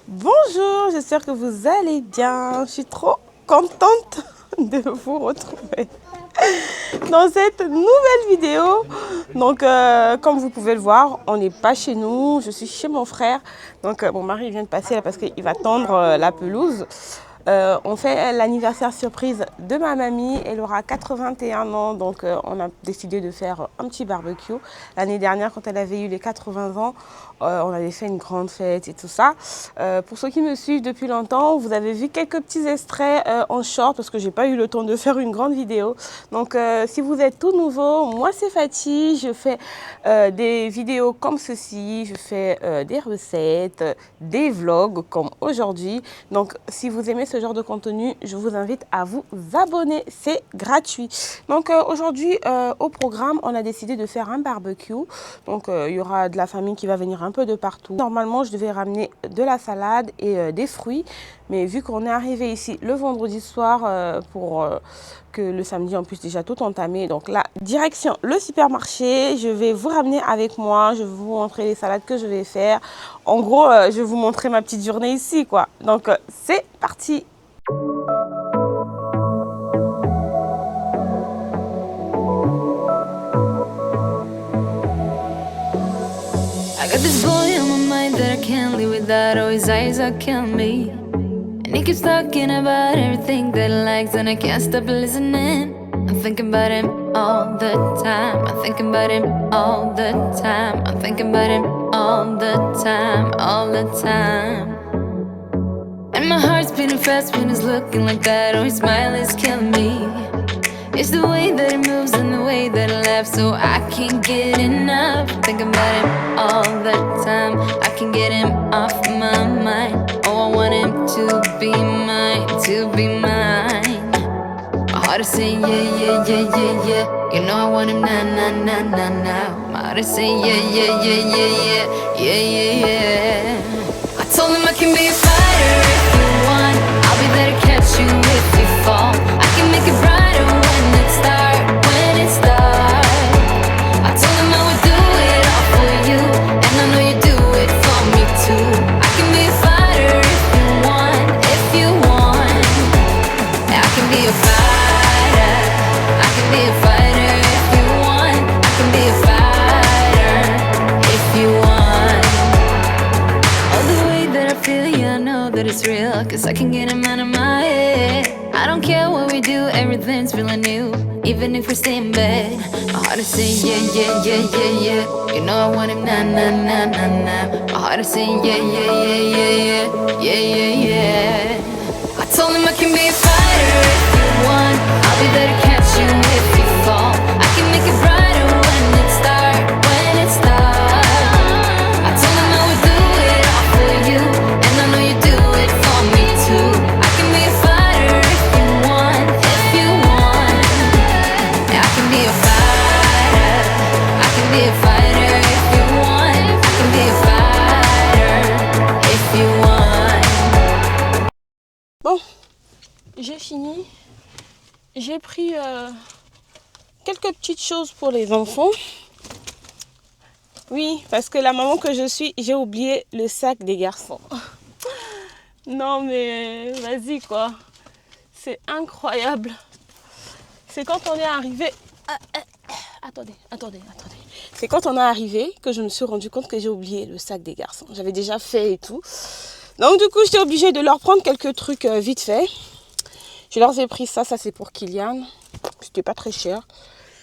Bonjour, j'espère que vous allez bien. Je suis trop contente de vous retrouver dans cette nouvelle vidéo. Donc, comme vous pouvez le voir, on n'est pas chez nous. Je suis chez mon frère. Donc, mon mari vient de passer là parce qu'il va tondre la pelouse. On fait l'anniversaire surprise de ma mamie. Elle aura 81 ans, donc on a décidé de faire un petit barbecue. L'année dernière, quand elle avait eu les 80 ans, on avait fait une grande fête et tout ça. Pour ceux qui me suivent depuis longtemps, vous avez vu quelques petits extraits en short parce que j'ai pas eu le temps de faire une grande vidéo. Donc si vous êtes tout nouveau, moi c'est Fatih, je fais des vidéos comme ceci, je fais des recettes, des vlogs comme aujourd'hui. Donc si vous aimez ce genre de contenu, je vous invite à vous abonner, c'est gratuit. Donc aujourd'hui au programme, on a décidé de faire un barbecue. Donc il y aura de la famille qui va venir un peu de partout. Normalement, je devais ramener de la salade et des fruits, mais vu qu'on est arrivé ici le vendredi soir pour que le samedi on puisse déjà tout entamer, donc là, direction le supermarché, je vais vous ramener avec moi, je vais vous montrer les salades que je vais faire. En gros, je vais vous montrer ma petite journée ici, quoi. Donc c'est parti. I got this boy on my mind that I can't live without. Oh, his eyes are killing me. And he keeps talking about everything that he likes, and I can't stop listening. I'm thinking about him all the time. I'm thinking about him all the time. I'm thinking about him all the time, all the time. And my heart's beating fast when he's looking like that. Oh, his smile is killing me. It's the way that he moves and the way that he laughs, so I can't get enough. Thinking about him all the time. I can't get him off my mind. Oh, I want him to be mine, to be mine. My heart is saying yeah, yeah, yeah, yeah, yeah. You know I want him now, now, now, now, now. My heart is saying yeah, yeah, yeah, yeah, yeah, yeah, yeah, yeah. I told him I can be a fighter if you want. I'll be there to catch you if you fall. I can make it brighter when it's dark, when it's dark. I told him I would do it all for you, and I know you do it for me too. I can be a fighter if you want, if you want. I can be a fighter, I can be a fighter if you want. I can be a fighter if you want. Oh, the way that I feel, yeah, I know that it's real, 'cause I can get him out of my head. I don't care what we do, everything's feeling new, even if we stay in bed. My heart is saying yeah, yeah, yeah, yeah, yeah. You know I want him now, now, now, now, now. My heart is saying yeah, yeah, yeah, yeah, yeah, yeah, yeah, yeah. I told him I can be a fighter if you want. I'll be there to catch you if you fall. I can make it brighter when it's dark, when it's dark. I told him I would do it all for you, and I know you do it for me too. I can be a fighter if you want, if you want. I can be a fighter, I can be a fighter if you want. I can be a fighter if you want. Bon, j'ai fini. J'ai pris quelques petites choses pour les enfants. Oui, parce que la maman que je suis, j'ai oublié le sac des garçons. Non mais vas-y quoi. C'est incroyable. C'est quand on est arrivé... Attendez. C'est quand on est arrivé que je me suis rendu compte que j'ai oublié le sac des garçons. J'avais déjà fait et tout. Donc du coup, j'étais obligée de leur prendre quelques trucs vite fait. Je leur ai pris ça c'est pour Kylian. C'était pas très cher.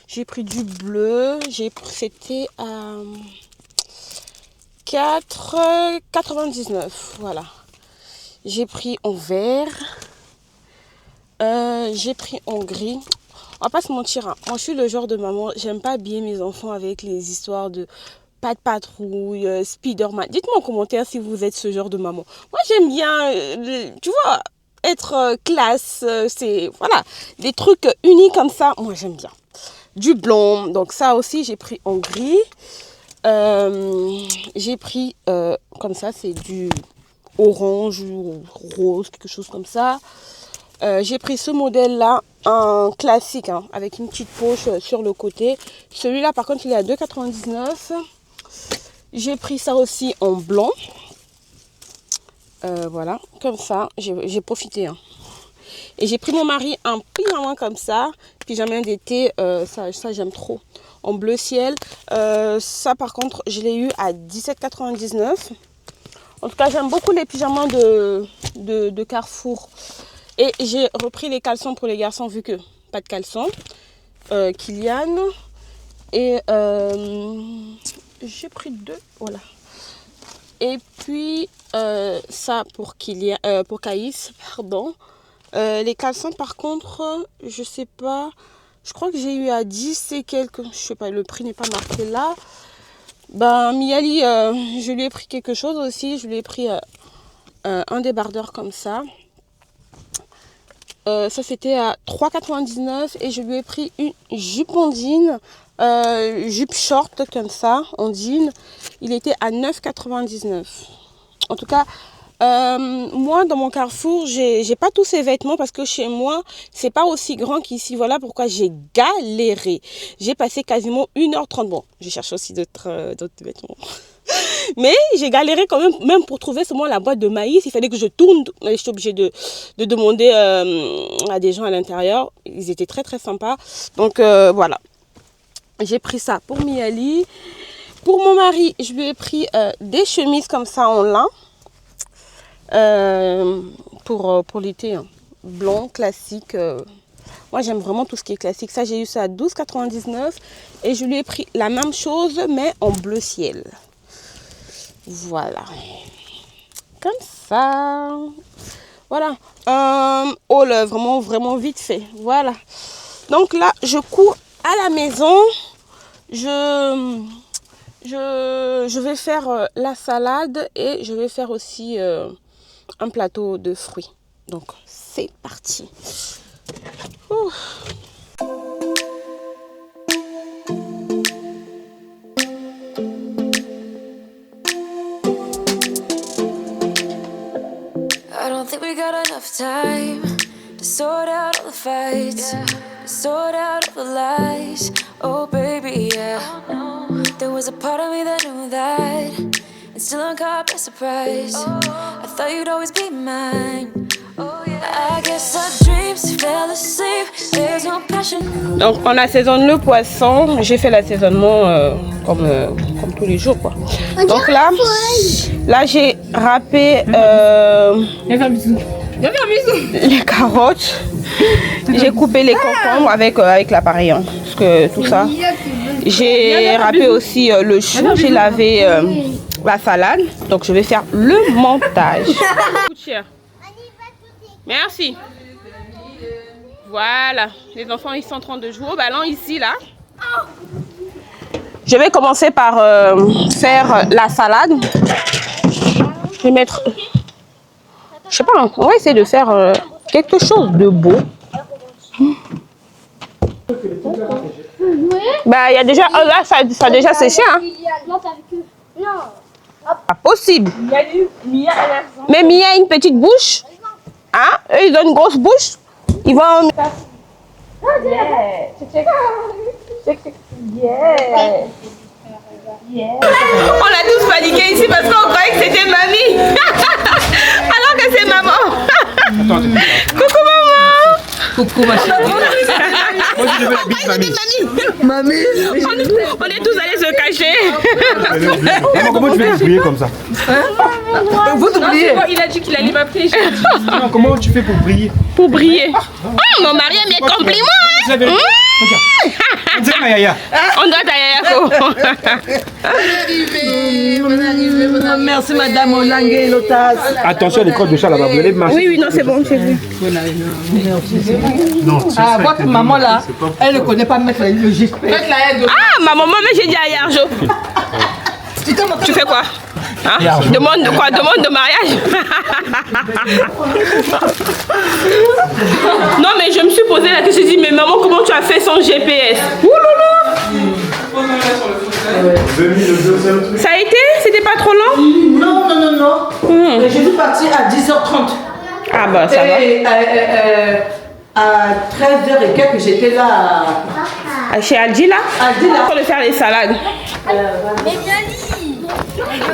J'ai pris du bleu. C'était à 4,99. Voilà. J'ai pris en vert. J'ai pris en gris. On va pas se mentir, hein. Moi je suis le genre de maman, j'aime pas habiller mes enfants avec les histoires de pas de patrouille, Spider-Man. Dites-moi en commentaire si vous êtes ce genre de maman. Moi j'aime bien, tu vois, être classe, c'est voilà, des trucs unis comme ça, moi j'aime bien. Du blanc, donc ça aussi j'ai pris en gris. J'ai pris comme ça, c'est du orange ou rose, quelque chose comme ça. J'ai pris ce modèle là, un classique hein, avec une petite poche sur le côté. Celui là par contre il est à 2,99. J'ai pris ça aussi en blanc. Voilà, comme ça, j'ai profité. Hein. Et j'ai pris mon mari un pyjama comme ça, pyjama d'été, ça j'aime trop. En bleu ciel. Ça par contre, je l'ai eu à 17,99 €. En tout cas, j'aime beaucoup les pyjamas de Carrefour. Et j'ai repris les caleçons pour les garçons, vu que pas de caleçons. Kylian. Et j'ai pris 2, voilà. Et puis ça pour Kylian, pour Caïs, pardon. Les caleçons par contre, je sais pas, je crois que j'ai eu à 10 et quelques, je sais pas, le prix n'est pas marqué là. Ben Miali, je lui ai pris quelque chose aussi, je lui ai pris un débardeur comme ça. Ça c'était à 3,99 € et je lui ai pris une jupe en jean, jupe short comme ça, en jean. Il était à 9,99 €. En tout cas, moi dans mon Carrefour, j'ai pas tous ces vêtements parce que chez moi, c'est pas aussi grand qu'ici. Voilà pourquoi j'ai galéré. J'ai passé quasiment 1h30. Bon, je cherche aussi d'autres vêtements. Mais j'ai galéré quand même pour trouver seulement la boîte de maïs. Il fallait que je tourne. J'étais obligée de demander à des gens à l'intérieur. Ils étaient très très sympas. Donc voilà. J'ai pris ça pour Miali. Pour mon mari, je lui ai pris des chemises comme ça en lin. Pour l'été. Hein. Blanc, classique. Moi, j'aime vraiment tout ce qui est classique. Ça, j'ai eu ça à 12,99 €. Et je lui ai pris la même chose, mais en bleu ciel. Voilà. Comme ça. Voilà. Haul vraiment vite fait. Voilà. Donc là, je cours à la maison. Je vais faire la salade et je vais faire aussi un plateau de fruits. Donc, c'est parti. Ouh. I don't think we got enough time to sort out all the fights, to sort out all the lies. Oh baby, yeah. There was a part of me that knew that, and still I'm caught by surprise. I thought you'd always be mine. I guess our dreams fell asleep. There's no passion. Donc on assaisonne le poisson. J'ai fait l'assaisonnement comme tous les jours quoi. Donc là j'ai râpé les carottes. J'ai coupé les concombres avec l'appareil. Hein, parce que tout ça. J'ai râpé aussi le chou. J'ai lavé la salade. Donc je vais faire le montage. Merci. Voilà, les enfants ils sont en train de jouer au ballon ici là. Je vais commencer par faire la salade. Je vais mettre, je sais pas, on va essayer de faire quelque chose de beau. Bah il y a déjà, là ça a déjà séché hein. Non. Pas possible. Mais Mia a une petite bouche. Hein? Eux, ils ont une grosse bouche. Ils vont... On a tous paniqué ici parce qu'on croyait que c'était mamie. Alors que c'est maman. Coucou maman. Coucou ma chérie. Moi je veux la bite mamie. On est tous allés se cacher. Maman, comment tu fais pour briller comme ça? Vous oubliez. Il a dit qu'il allait m'appeler. Non, comment tu fais pour briller? Pour briller. Oh, mon mari aime les compliments. Hein? On dirait ma yaya. On doit ta yaya. Merci madame Olangue Lotas. Attention à les crottes de chat là-bas, vous allez marcher. Oui, non, c'est bon, j'ai vu. Ah, votre maman là, elle ne connaît pas mettre le geste. Ah, ma maman, mais j'ai dit à Yarjo. Tu fais quoi? Hein? Demande de quoi? Demande de mariage. Non mais je me suis posé la question, je me suis dit mais maman comment tu as fait sans GPS? Ouloulou. Ça a été? C'était pas trop long? Non. Je suis partie à 10h30. Ah bah ça va. À 13h et quelques, j'étais là. Chez Aldi là? Aldi là. Pour faire les salades. Mais bien dit.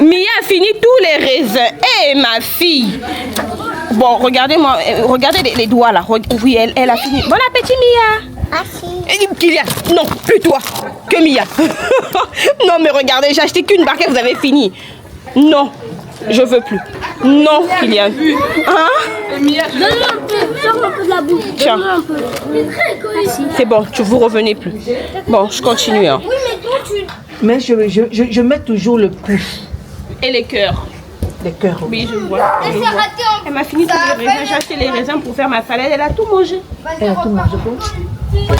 Mia a fini tous les raisins. Eh, ma fille. Bon, regardez-moi, regardez les doigts là. Oui, elle a fini. Bon appétit, Mia. Merci. Kylian, non, plus toi que Mia. Non, mais regardez, j'ai acheté qu'une barquette, vous avez fini. Non, je veux plus. Non, Kylian. Hein? Donne-moi un peu, sors un peu de la bouche. Tiens. Donne-moi un peu. C'est bon, vous revenez plus. Bon, je continue. Hein. Oui, mais toi, tu... Mais je mets toujours le pouce, Et les cœurs. les cœurs. Oui, je vois. Elle s'est ratée en... Elle m'a fini tous les raisins. J'ai acheté les raisins pour faire ma salade. Elle a tout mangé. Elle a tout mangé pour.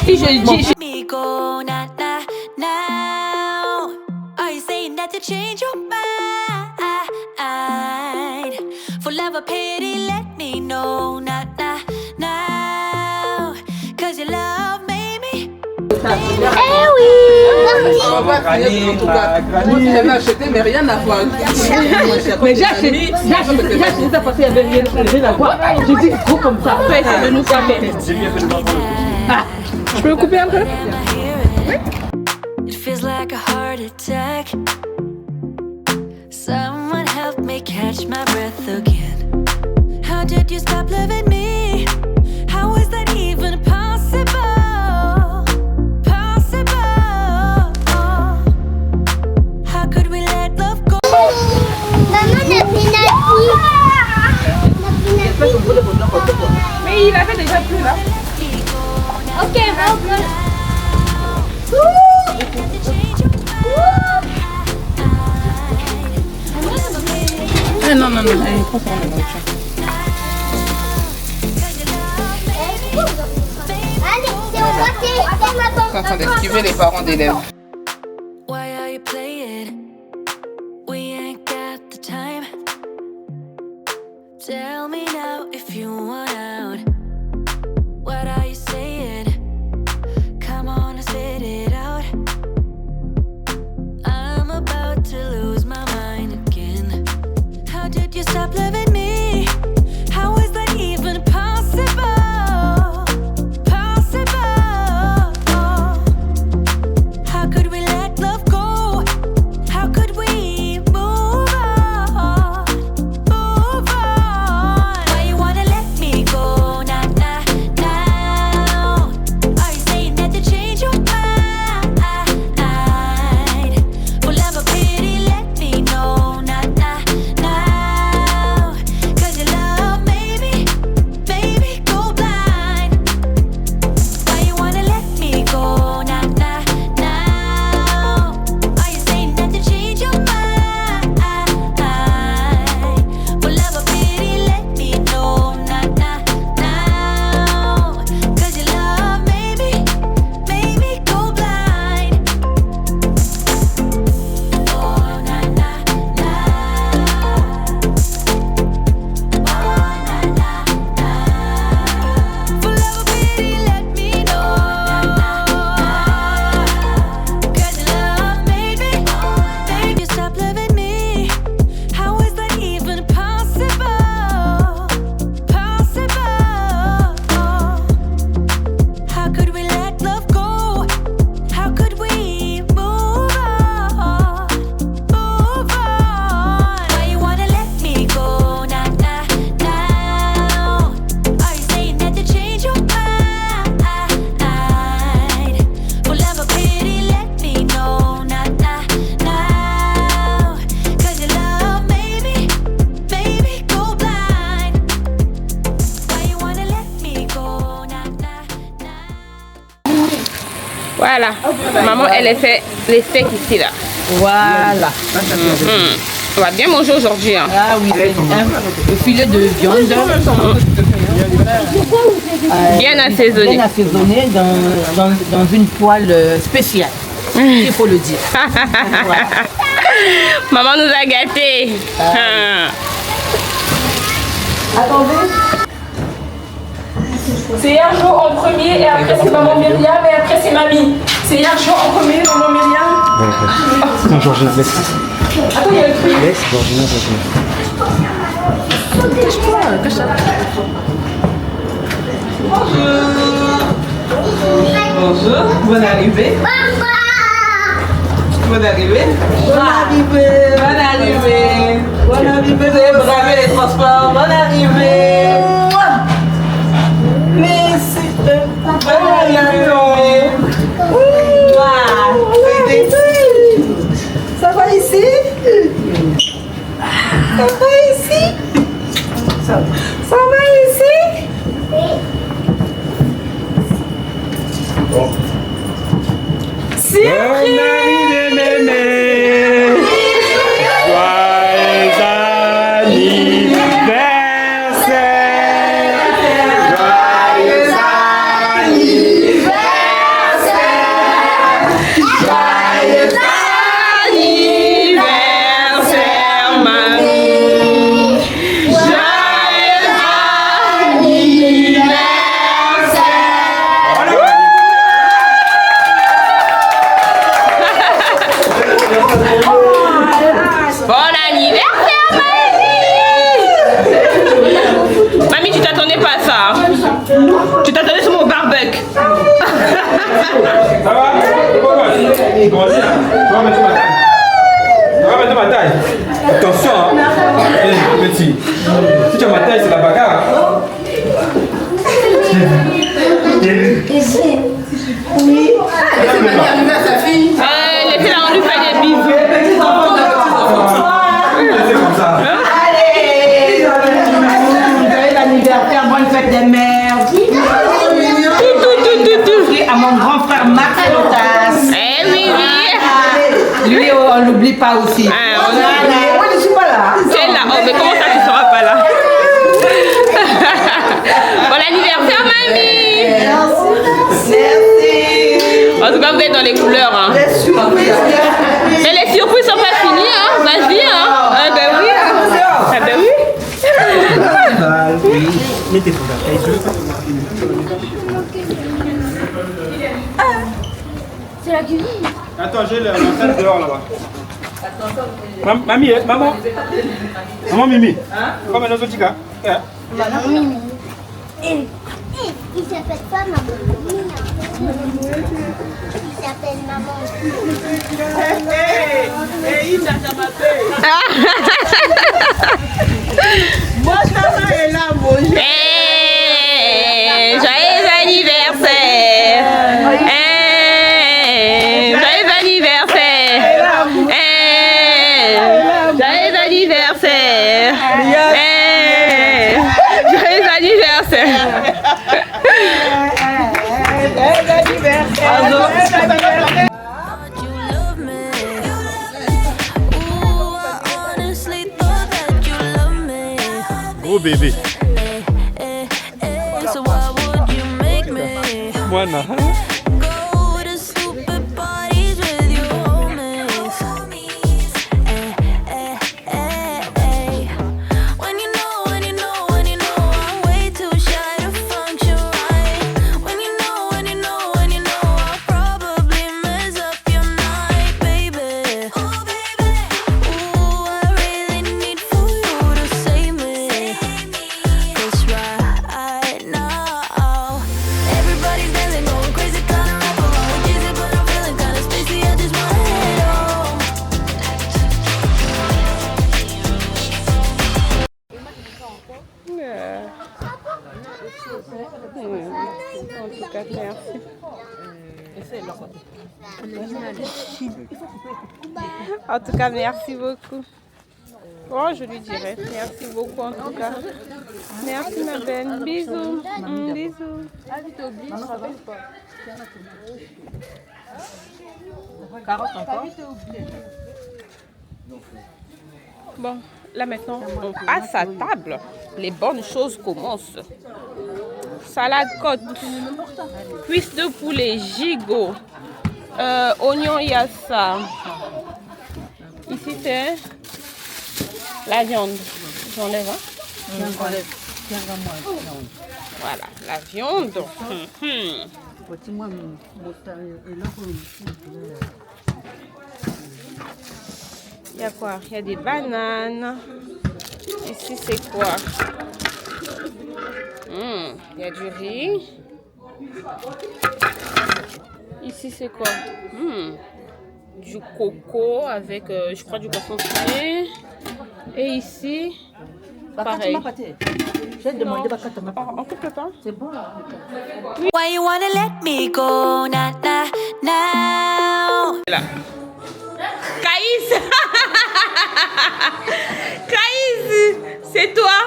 Si je dis. Me go na na now. Are you saying that to change your mind? For love or pity, let me know na na now. Cause your love made me. Eh oui. J'avais acheté, mais rien à voir. Mais j'ai acheté ça parce qu'il y avait rien à voir. J'ai dit gros comme ça. Essaye de nous faire. Je peux le couper un peu? It feels like a heart attack. Someone help me catch my breath again. How did you stop loving me? How is that even possible? Possible. How could we let love go? Maman, la pinati. Mais il avait déjà plus là. Ok, va. Non, non, non, allez, prends ça, on va. Allez, c'est au côté. Je suis en train d'esquiver les parents d'élèves. Why are you playing? We ain't got the time. Tell me now if you want out. What are you saying? Come on and spit it out. I'm about to lose my mind again. How did you stop loving me? How is that even possible? Possible. How could we let love go? How could we move on? Move on. Why you wanna let me go? Nah, nah, now. Are you saying that to change your mind? For love or pity, let me know. Nah, nah, now. Cause your love made me go blind. Why you wanna let me go? Nah, nah, now. Are you saying that to change your mind? For love or pity, let me know. Nah, nah, now. Cause your love made me go blind. Oh, nah, nah, nah. Oh, nah, nah, nah. For love or pity, let me know. Cause your love made you stop loving me. How is that even possible? Possible. How could we let love go? How could we move on? Move on. Why you wanna let me go? Nah, nah, now. Are you saying that to change your mind? For love or pity, let me know. Nah, nah, now. Cause your love made me go blind. Why you wanna let me go? Nah, nah, nah. Voilà. Maman, elle a fait les steaks ici là. Voilà. On va bien manger aujourd'hui. Hein. Ah oui, le filet de viande. Bien assaisonné. Bien assaisonné dans une poêle spéciale. Il faut le dire. Maman nous a gâtés. C'est Yarjo en premier et après c'est maman Myriam et après c'est mamie. C'est Yarjo en premier, maman Myriam. Non, Georgina, laisse. Attends, il y a le truc. Laisse, Georgina, Georgina. Bonjour, bonne arrivée. bonne arrivée. Bonne arrivée, bonne arrivée. Bonne arrivée, vous avez bravé les transports. Bonne arrivée. Merci. Bonne arrivée. Ça va ici? Ça va ici? Ça va ici? Bonne arrivée, mémé. Joyeux anniversaire. Joyeux anniversaire. Joyeux anniversaire, mamie. Joyeux anniversaire. Bon anniversaire, mamie! Mamie, tu t'attendais pas à ça. Tu t'attendais sur mon barbecue. Ça va? Comment dire? Tu vas mettre ma taille. Tu vas mettre ma taille. Attention, hein. Hey, petit. Si tu as ma taille, c'est la bagarre. Oui. Laissez-la, on lui fait des bisous. C'est comme ça. Allez, joyeux anniversaire, bonne fête des mères. Et à mon grand frère Max Lotas. Eh oui, oui. Lui, on l'oublie pas aussi. Moi, je suis pas là. C'est là. Oh, mais comment ça, tu seras pas là? Bon anniversaire, mamie! Merci. En tout cas, vous êtes dans les couleurs. Hein. Les surprises. Mais les surprises sont pas finies, hein? Vas-y, hein? Ah, ben oui. Ah, ben oui. C'est la cuisine. Attends, j'ai la salle dehors là-bas. Mamie, maman. Maman Mimi. Comme un autre petit gars. Maman Mimi. Il s'appelle pas maman Mimi. Il s'appelle maman. Moi, ça est là, mon Dieu. Hey, joyeux anniversaire! Hey, joyeux anniversaire! Hey, joyeux anniversaire! Hey, joyeux anniversaire! You love me. Ooh, I honestly thought that you love me. Gros bébé. So why would you make me Voilà. go to stupid parties with your homies? When you know I'm way too shy to function right. When you know I'll probably mess up your night, baby. Oh baby, ooh, I really need for you to save me. 'Cause right now everybody's dancing, going crazy, kinda rap along with Jay-Z, but I'm feeling kinda spacey. I just wanna head home. En tout cas, merci. En tout cas, merci beaucoup. Oh, je lui dirai. Merci beaucoup en tout cas. Merci ma belle. Bisous. Bisous. Bon, là maintenant, on passe à table. Les bonnes choses commencent. Salade côte, cuisse de poulet, gigot, oignon yassa. Ici c'est la viande. J'enlève, hein? Voilà, la viande. Il y a quoi? Il y a des bananes. Ici c'est quoi? Il y a du riz. Ici c'est quoi? Du du coco avec, je crois, du poisson fumé. Et ici, pareil. J'ai demandé ma carte. En coupe pas. C'est bon. Why you wanna let me go now, now? Là. Caïs. Caïs, c'est toi.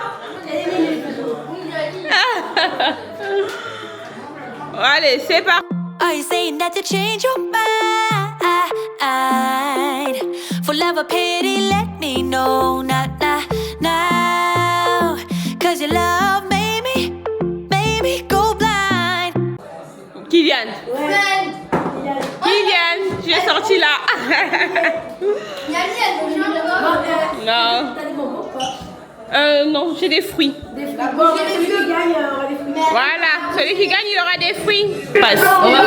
Allez, c'est parti. Are you saying that to change your mind? For love or pity, let me know now, now. Cause your love made me go blind. Kylian. Kylian, je suis sortie là. Non. Non, j'ai des fruits. Voilà, celui qui gagne, il aura des fruits. Passe. On va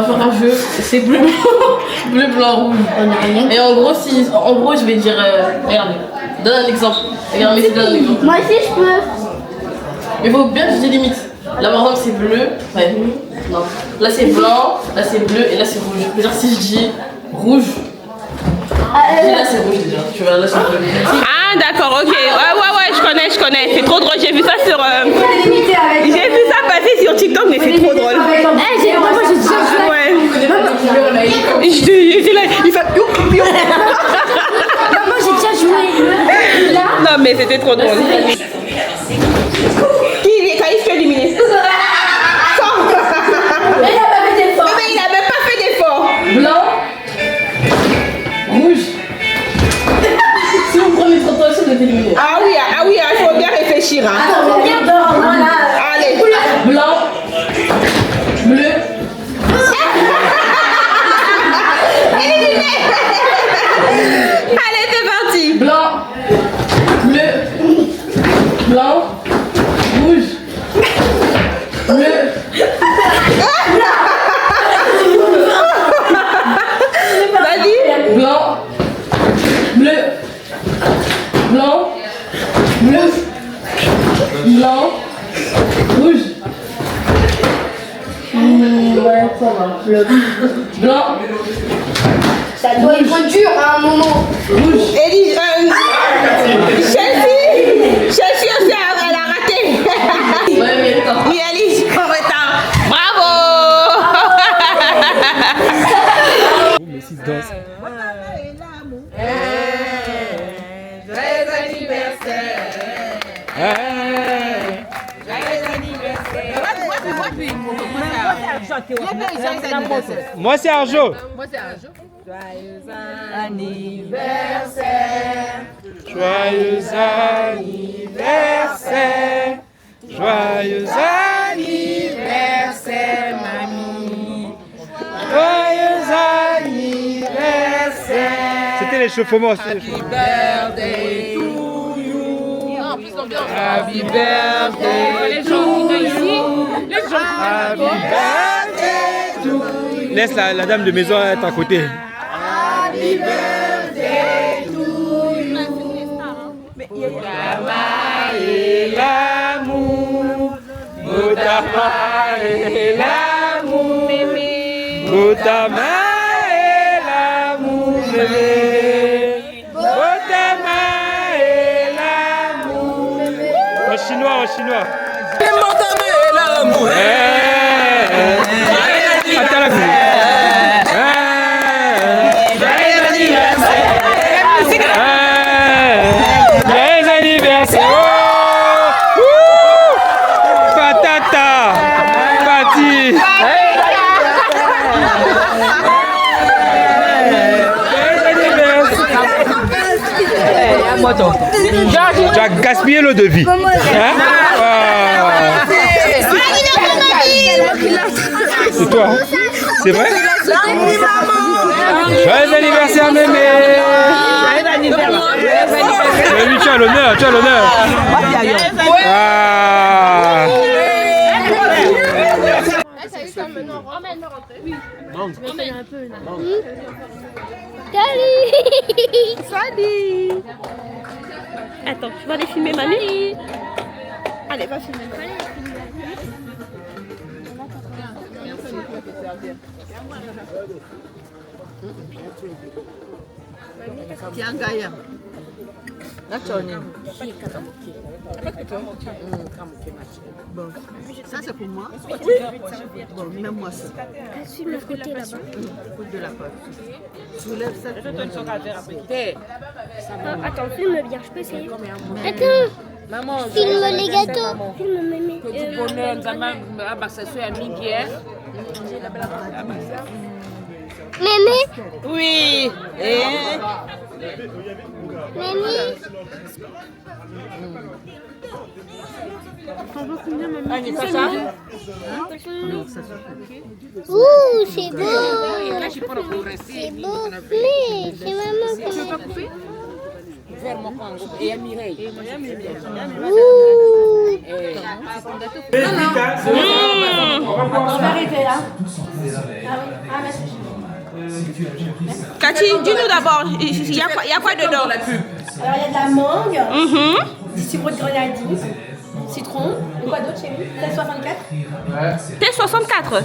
faire un jeu. C'est bleu, bleu, blanc, rouge. Et en gros, je vais dire. Regardez, donne un exemple. Regarde, mais donne un exemple. Moi aussi, je peux. Mais il faut bien que je délimite. Là, par exemple, c'est bleu. Ouais. Non. Là, c'est blanc. Là, c'est bleu. Et là, c'est rouge. C'est-à-dire, si je dis rouge. Là, c'est rouge déjà. Tu vois, là, c'est bleu. Ah, d'accord, ok. Ouais, je connais. C'est trop drôle. J'ai vu ça sur. J'ai vu ça passer sur TikTok, mais c'est trop drôle. Moi, j'ai déjà joué. Ouais. Il fait. Moi, j'ai déjà joué. Là. Non, mais c'était trop drôle. Qui Caïs, tu es éliminé. Mais il a pas fait d'effort. Mais il a même pas fait d'effort. Blanc. Rouge. Si vous prenez trop de temps, vous êtes éliminé. Ah oui, il faut bien réfléchir. Hein. Attends, regarde dehors, voilà. Allez. Blanc. Bleu. Allez, c'est parti. Blanc. Bleu. Blanc. Rouge. Bleu. Vas-y. Blanc. Bleu. Blanc. Bleu. Blanc. Rouge. Ouais, ça va. Blanc. Ça doit être dur à un moment. Rouge. Chelsea aussi, elle a raté. Ouais, mais attends. Oui, Elise, en retard. Bravo. Moi, c'est Arjo. Joyeux anniversaire. Joyeux anniversaire. Joyeux anniversaire, mamie. Joyeux anniversaire. C'était l'échauffement. Happy birthday to you. Happy birthday to you. Happy birthday to you. Laisse la dame de maison être à côté. Happy birthday to you. Motama et l'amour. Motama et l'amour. Motama et l'amour, bébé. Motama et l'amour. En chinois. Motama et l'amour. Attends la coupe. Joyeux anniversaire. Patata. Pati. Tu as gaspillé l'eau de vie. Hein? C'est toi, hein? C'est vrai? Joyeux anniversaire, mémé! Mais lui, tu as l'honneur, Ah. Salut. Attends, tu vas aller filmer mamie? Allez, va filmer mamie. Kiangaya. Bon, ça c'est pour moi. Oui. Bon, même moi ça. Sur le côté là-bas. De la pote. Soulève ça. Attends, filme bien, je peux essayer. Attends. Maman, filme les gâteaux. Filme mémé. Mémé. Oui. Mémé. Ouh, c'est beau. C'est beau. Mais c'est maman. Tu veux pas couper? Et à Mireille. On va arrêter là. Cathy, dis-nous d'abord, il y a quoi dedans? Alors il y a de la mangue, du sirop de grenadine, citron, et quoi d'autre chérie? T64.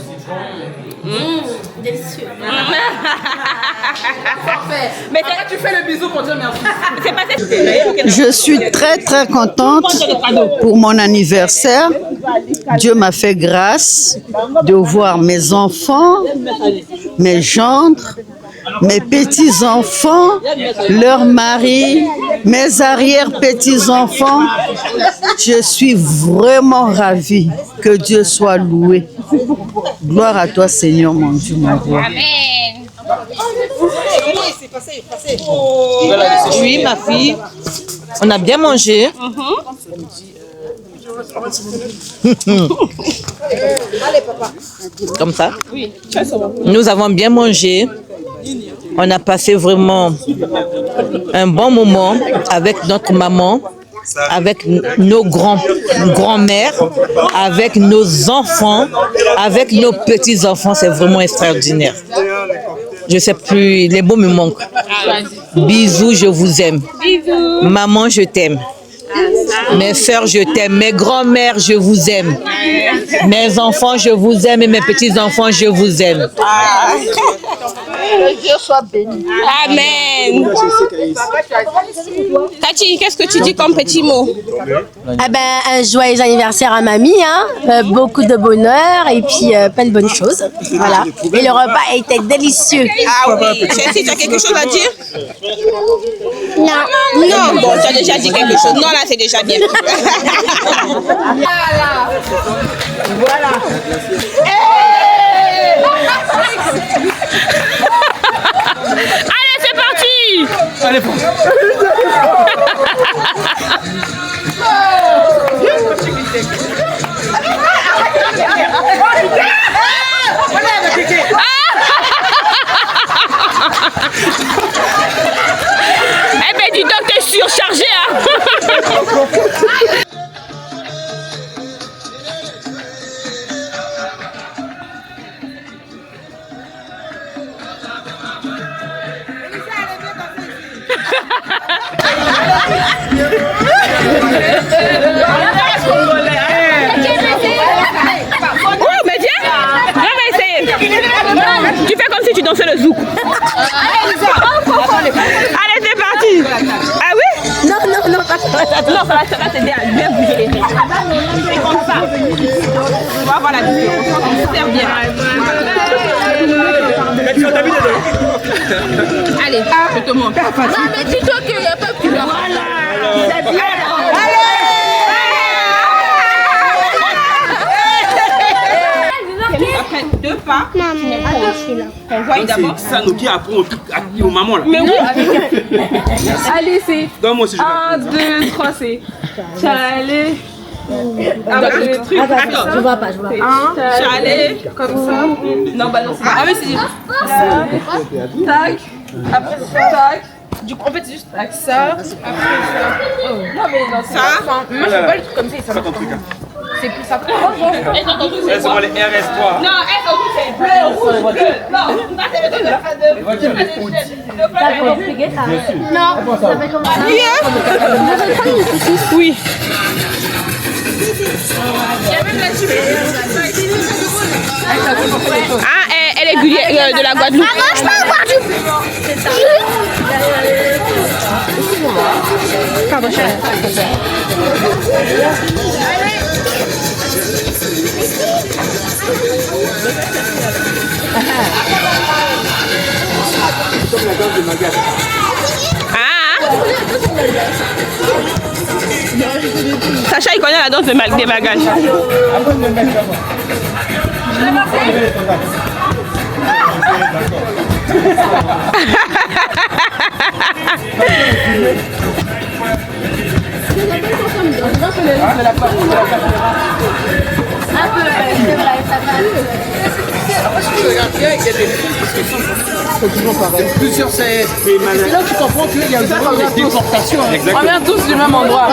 Délicieux. Mais tu fais le bisou pour dire merci. Je suis très très contente pour mon anniversaire. Dieu m'a fait grâce de voir mes enfants, mes gendres, mes petits-enfants, leurs maris, mes arrière-petits-enfants. Je suis vraiment ravie. Que Dieu soit loué. Gloire à toi, Seigneur, mon Dieu, mon roi. Oui, ma fille. On a bien mangé. Comme ça. Nous avons bien mangé. On a passé vraiment un bon moment avec notre maman, avec nos grands-mères, avec nos enfants, avec nos petits-enfants. C'est vraiment extraordinaire. Je sais plus, les mots me manquent. Bisous, je vous aime. Bisous. Maman, je t'aime. Mes sœurs, je t'aime. Mes grands-mères, je vous aime. Mes enfants, je vous aime. Et mes petits-enfants, je vous aime. Que Dieu soit béni. Amen. Cathy, qu'est-ce que tu dis comme petit mot? Ah ben, un joyeux anniversaire à mamie, hein. Beaucoup de bonheur et puis plein de bonnes choses. Voilà. Et le repas était délicieux. Ah oui. Chelsea, tu as quelque chose à dire? Non. Non, bon, tu as déjà dit quelque chose. Non, là, c'est déjà bien. Voilà. Allez, c'est parti. Allez, Eh ben, dis donc, t'es surchargé, hein. Oh, mais viens. On va essayer. Tu fais comme si tu dansais le zouk. Allez, c'est parti. Ah oui? Non, pas ça. Non, ça va t'aider à bien bouger les mains. C'est comme ça. On va voir la différence. On sert bien. Allez, je te montre. Non, mais dis-toi qu'il n'y a pas plus. Voilà. Après 2 pas, tu n'es pas on voit d'abord. c'est ça, nous qui apprend aux mamans là. Mais oui. Allez, c'est Donc moi aussi je 1, 2, 3, c'est chalet. Avec le truc. Attends, Je vois pas. chalet, Comme ça. Non, bah non, c'est pas. Ah oui, c'est dit. Tac. Après, tac. Du coup, en fait, c'est juste tac, ça. Après, ça. Oh. Non, mais non, ça. Enfin, moi, je fais pas le truc comme ça. pas ton truc. C'est plus ça. C'est moi les RS3. non, elle, son truc, c'est bleu, rouge, bleu. Non, ça, c'est le truc de la phase de. Non, ça fait comme ça. Oui. Ah, elle est de la Guadeloupe. Maman, je peux avoir du Pardon, chérie. Sacha, il connaît la danse des bagages. Plusieurs c'est là tu comprends qu'il y a une déportation. On vient tous du même endroit.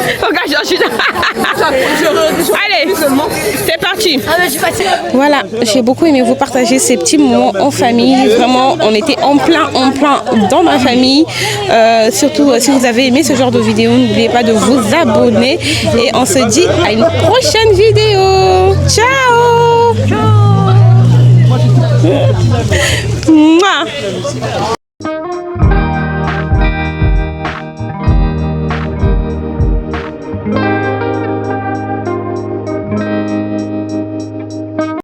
Déportation. Allez, c'est parti. Voilà, j'ai beaucoup aimé vous partager ces petits moments en famille. Vraiment, on était en plein dans ma famille. Surtout, si vous avez aimé ce genre de vidéo, n'oubliez pas de vous abonner. Et on se dit à une prochaine vidéo. Ciao.